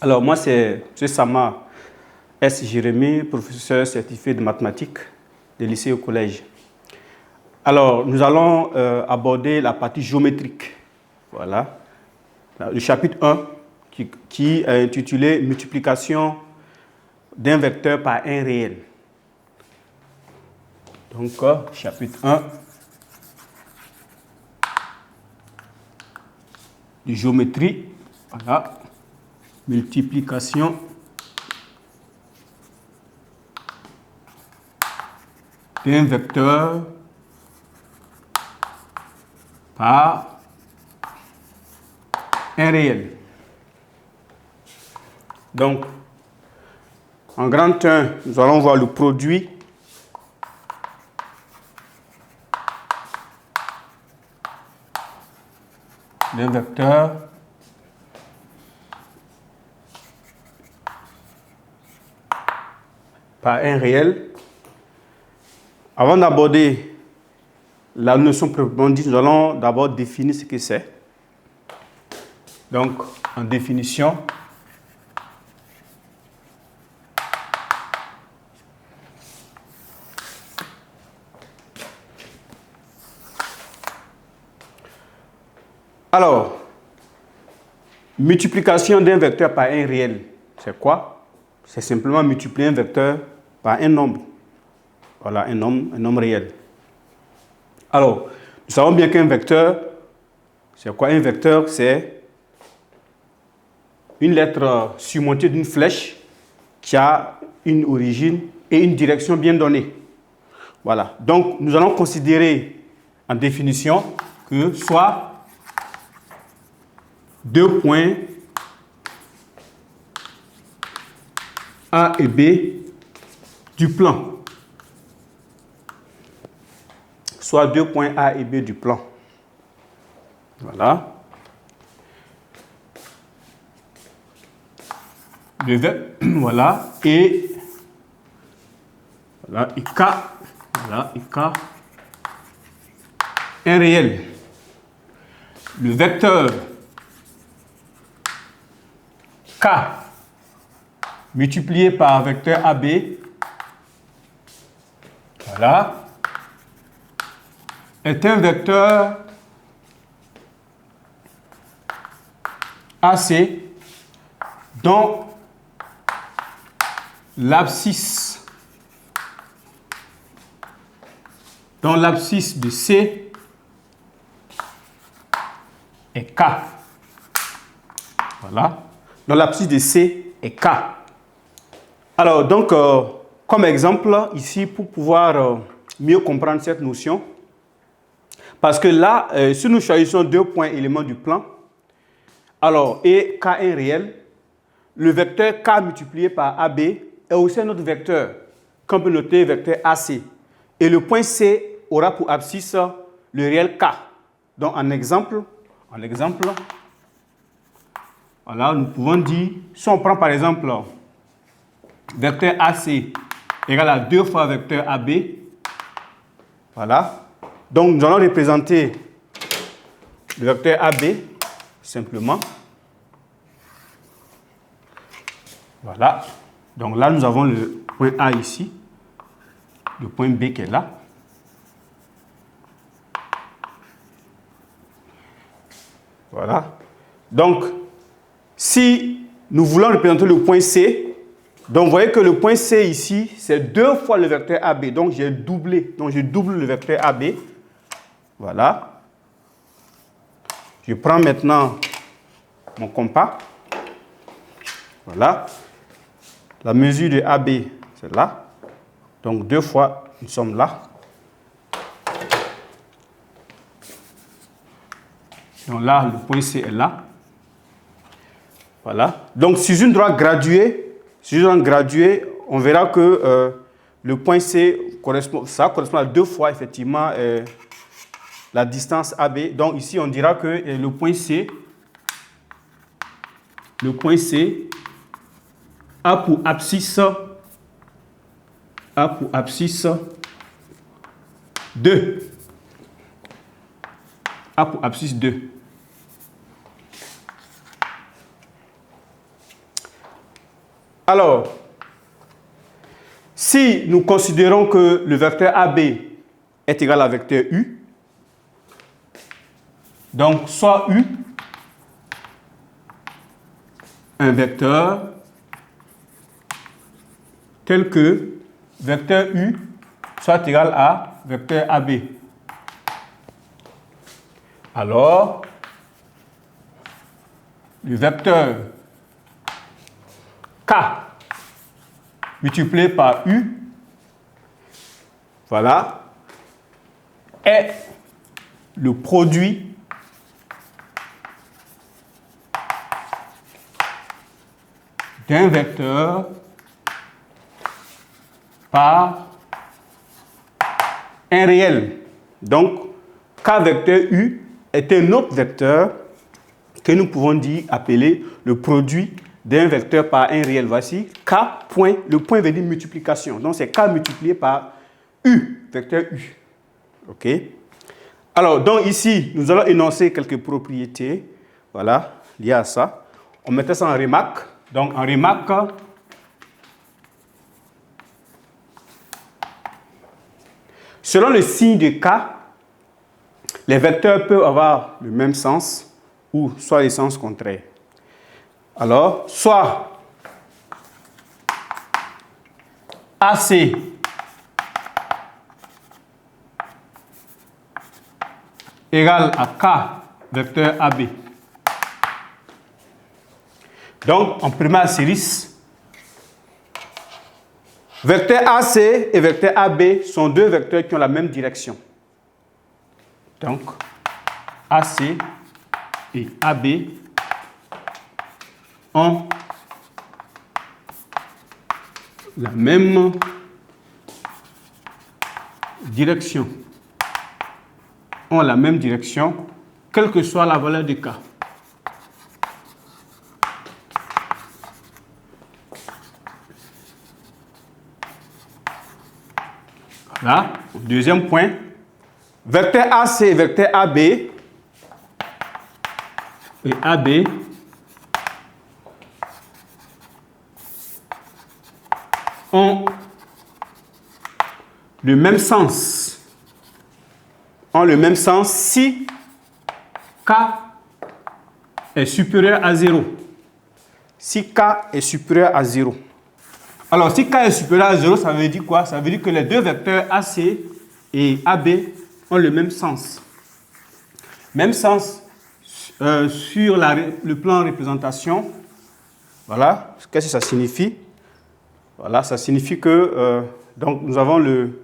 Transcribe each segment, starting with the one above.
Alors, moi, c'est M. Sama S. Jérémy, professeur certifié de mathématiques des lycées et au collège. Alors, nous allons aborder la partie géométrique. Voilà. Le chapitre 1 qui est intitulé Multiplication d'un vecteur par un réel. Donc, chapitre 1 de géométrie. Voilà. Multiplication d'un vecteur par un réel. Donc, en grand 1, nous allons voir le produit d'un vecteur par un réel. Avant d'aborder la notion proprement dite, nous allons d'abord définir ce que c'est. Donc, en définition, alors, multiplication d'un vecteur par un réel, c'est quoi? C'est simplement multiplier un vecteur par un nombre. Voilà, un nombre réel. Alors, nous savons bien qu'un vecteur, c'est quoi un vecteur? C'est une lettre surmontée d'une flèche qui a une origine et une direction bien donnée. Voilà. Donc, nous allons considérer en définition que soit deux points A et B du plan. Soit deux points A et B du plan. Voilà. Voilà. Et voilà. Et K. Voilà. Et K. Un réel. Le vecteur K multiplié par vecteur AB. Voilà. Est un vecteur AC dont l'abscisse de C est K. Voilà. Dont l'abscisse de C est K. Alors, donc, comme exemple, ici, pour pouvoir mieux comprendre cette notion, parce que là, si nous choisissons deux points éléments du plan, alors, et K est réel, le vecteur K multiplié par AB est aussi un autre vecteur, qu'on peut noter vecteur AC. Et le point C aura pour abscisse le réel K. Donc, en exemple, voilà, nous pouvons dire, si on prend par exemple vecteur AC égale à 2 fois vecteur AB, voilà. Donc, nous allons représenter le vecteur AB simplement. Voilà. Donc là, nous avons le point A ici, le point B qui est là. Voilà. Donc, si nous voulons représenter le point C, donc vous voyez que le point C ici, c'est 2 fois le vecteur AB. Donc, j'ai doublé. Donc, je double le vecteur AB. Voilà. Je prends maintenant mon compas. Voilà. La mesure de AB, c'est là. Donc, 2 fois, nous sommes là. Donc là, le point C est là. Voilà. Donc, sur une droite graduée, on verra que le point C correspond à 2 fois, effectivement, la distance AB. Donc, ici, on dira que le point C a pour abscisse 2. A pour abscisse 2. Alors, si nous considérons que le vecteur AB est égal à vecteur U, donc soit U, un vecteur tel que vecteur U soit égal à vecteur AB. Alors, le vecteur K multiplié par U, voilà, est le produit d'un vecteur par un réel. Donc, K vecteur U est un autre vecteur que nous pouvons dire appeler le produit d'un vecteur par un réel. Voici K point, le point veut dire multiplication. Donc, c'est K multiplié par U, vecteur U. OK? Alors, donc ici, nous allons énoncer quelques propriétés, voilà, liées à ça. On mettait ça en remarque. Donc, en remarque, selon le signe de K, les vecteurs peuvent avoir le même sens ou soit les sens contraires. Alors, soit AC égale à K vecteur AB. Donc, en première série, vecteur AC et vecteur AB sont deux vecteurs qui ont la même direction. Donc, AC et AB ont la même direction. Ont la même direction, quelle que soit la valeur de K. Voilà. Deuxième point. Vecteur AC et vecteur AB ont le même sens. Ont le même sens si K est supérieur à 0. Si K est supérieur à 0. Alors, si K est supérieur à 0, ça veut dire quoi? Ça veut dire que les deux vecteurs AC et AB ont le même sens. Même sens sur le plan représentation. Voilà. Qu'est-ce que ça signifie? Voilà, ça signifie que donc nous avons le...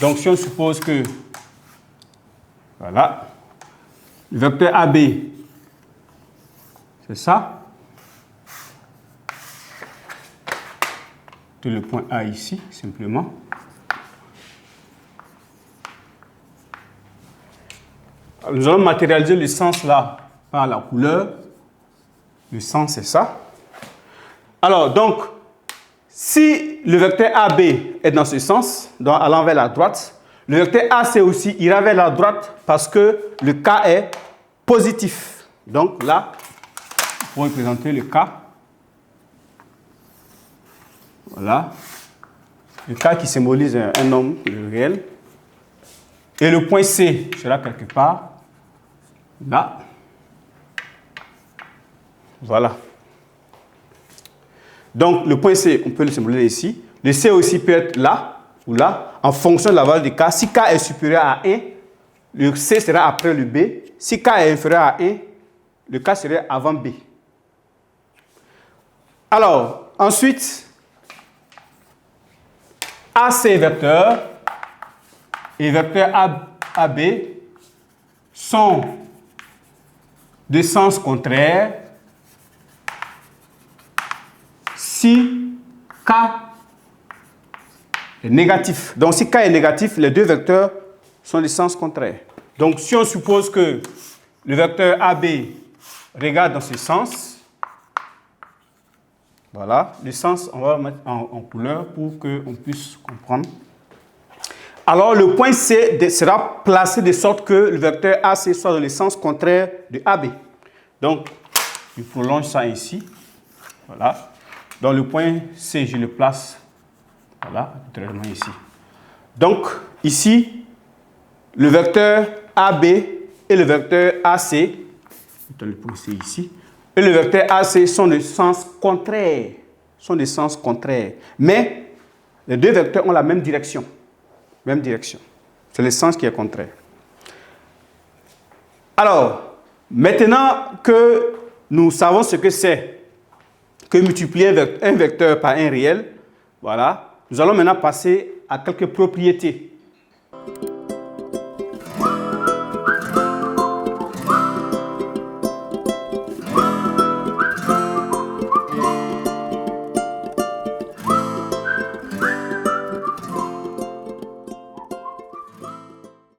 Donc, si on suppose que... Voilà. Le vecteur AB, c'est ça. De le point A ici, simplement. Alors, nous allons matérialiser le sens là par la couleur. Le sens, c'est ça. Alors, donc, si le vecteur AB est dans ce sens, donc allant vers la droite, le vecteur AC aussi ira vers la droite parce que le K est positif. Donc là, pour représenter le K, voilà, le K qui symbolise un nombre, le réel, et le point C sera quelque part là. Voilà. Donc, le point C, on peut le symboliser ici. Le C aussi peut être là ou là, en fonction de la valeur de K. Si K est supérieur à 1, le C sera après le B. Si K est inférieur à 1, le K serait avant B. Alors, ensuite, AC vecteur et vecteur AB sont de sens contraire si K est négatif. Donc, si K est négatif, les deux vecteurs sont de sens contraire. Donc, si on suppose que le vecteur AB regarde dans ce sens, voilà, le sens, on va le mettre en couleur pour qu'on puisse comprendre. Alors, le point C sera placé de sorte que le vecteur AC soit dans le sens contraire de AB. Donc, je prolonge ça ici. Voilà. Donc le point C, je le place, voilà, arbitrairement ici. Donc ici, le vecteur AB et le vecteur AC, dans le point C ici, et le vecteur AC sont de sens contraire. Mais les deux vecteurs ont la même direction. Même direction. C'est le sens qui est contraire. Alors, maintenant que nous savons ce que c'est que multiplier un vecteur par un réel, voilà, nous allons maintenant passer à quelques propriétés.